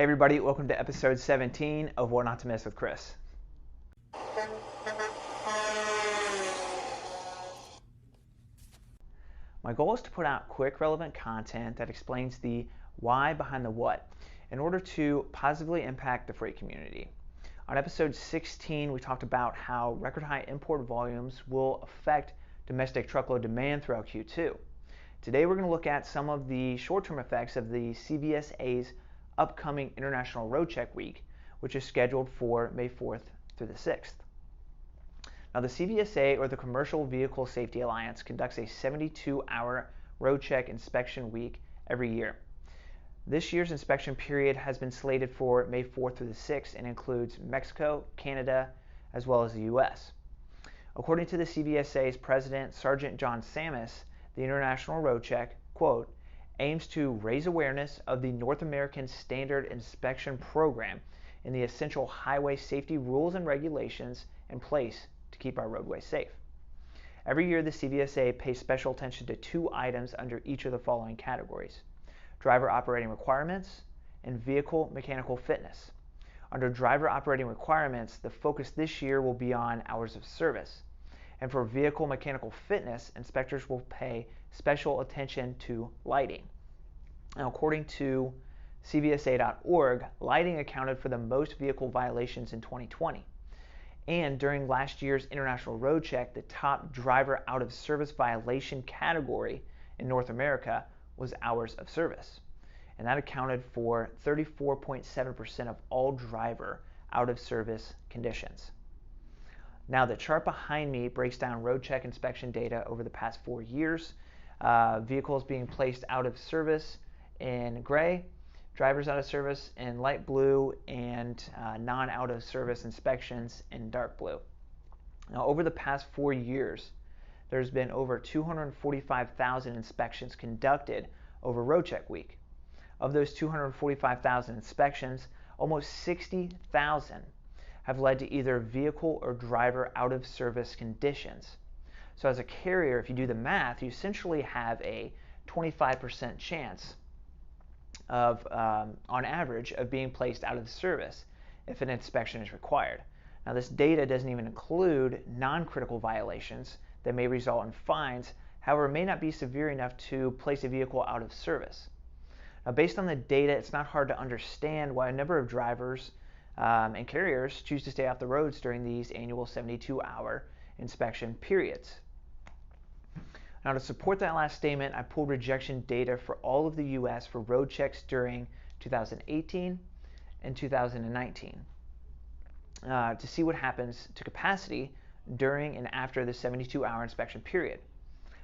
Hey everybody, welcome to episode 17 of What Not to Miss with Chris. My goal is to put out quick, relevant content that explains the why behind the what in order to positively impact the freight community. On episode 16, we talked about how record high import volumes will affect domestic truckload demand throughout Q2. Today we're going to look at some of the short-term effects of the CVSA's upcoming International Road Check Week, which is scheduled for May 4th through the 6th. Now, the CVSA, or the Commercial Vehicle Safety Alliance, conducts a 72-hour road check inspection week every year. This year's inspection period has been slated for May 4th through the 6th and includes Mexico, Canada, as well as the U.S. According to the CVSA's president, Sergeant John Sammis, the International Road Check, quote, aims to raise awareness of the North American Standard Inspection Program and the essential highway safety rules and regulations in place to keep our roadways safe. Every year, the CVSA pays special attention to two items under each of the following categories: driver operating requirements and vehicle mechanical fitness. Under driver operating requirements, the focus this year will be on hours of service. And for vehicle mechanical fitness, inspectors will pay special attention to lighting. Now, according to CVSA.org, lighting accounted for the most vehicle violations in 2020. And during last year's International Road Check, the top driver out of service violation category in North America was hours of service. And that accounted for 34.7% of all driver out of service conditions. Now, the chart behind me breaks down road check inspection data over the past 4 years. Vehicles being placed out of service in gray, drivers out of service in light blue, and non-out of service inspections in dark blue. Now, over the past 4 years, there's been over 245,000 inspections conducted over Road Check Week. Of those 245,000 inspections, almost 60,000 have led to either vehicle or driver out of service conditions. So as a carrier, if you do the math, you essentially have a 25% chance of, on average, of being placed out of service if an inspection is required. Now, this data doesn't even include non-critical violations that may result in fines, however, may not be severe enough to place a vehicle out of service. Now, based on the data, it's not hard to understand why a number of drivers and carriers choose to stay off the roads during these annual 72-hour inspection periods. Now, to support that last statement, I pulled rejection data for all of the U.S. for road checks during 2018 and 2019 to see what happens to capacity during and after the 72-hour inspection period.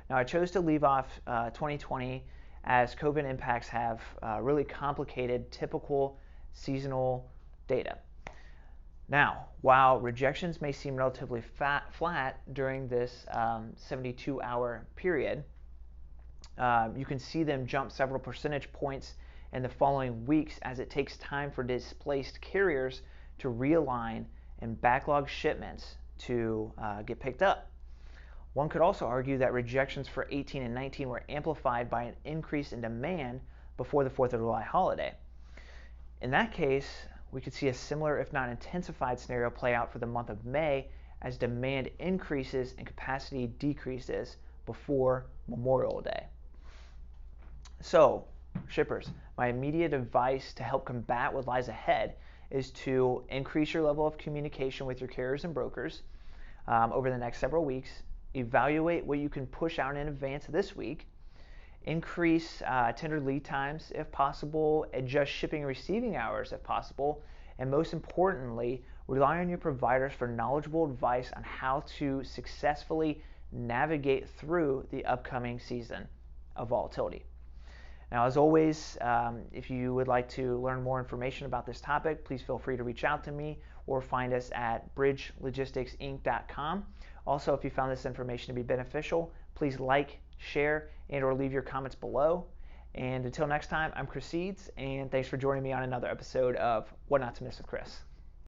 Now, I chose to leave off 2020 as COVID impacts have really complicated typical seasonal data. Now, while rejections may seem relatively flat during this 72-hour period, you can see them jump several percentage points in the following weeks as it takes time for displaced carriers to realign and backlog shipments to get picked up. One could also argue that rejections for 18 and 19 were amplified by an increase in demand before the 4th of July holiday. In that case, we could see a similar, if not intensified, scenario play out for the month of May as demand increases and capacity decreases before Memorial Day. So, shippers, my immediate advice to help combat what lies ahead is to increase your level of communication with your carriers and brokers over the next several weeks. Evaluate what you can push out in advance this week. Increase tender lead times if possible, adjust shipping and receiving hours if possible, and most importantly, rely on your providers for knowledgeable advice on how to successfully navigate through the upcoming season of volatility. Now, as always, if you would like to learn more information about this topic, please feel free to reach out to me or find us at bridgelogisticsinc.com. Also, if you found this information to be beneficial, please like, share, and or leave your comments below. And until next time, I'm Chris Seeds, and thanks for joining me on another episode of What Not to Miss with Chris.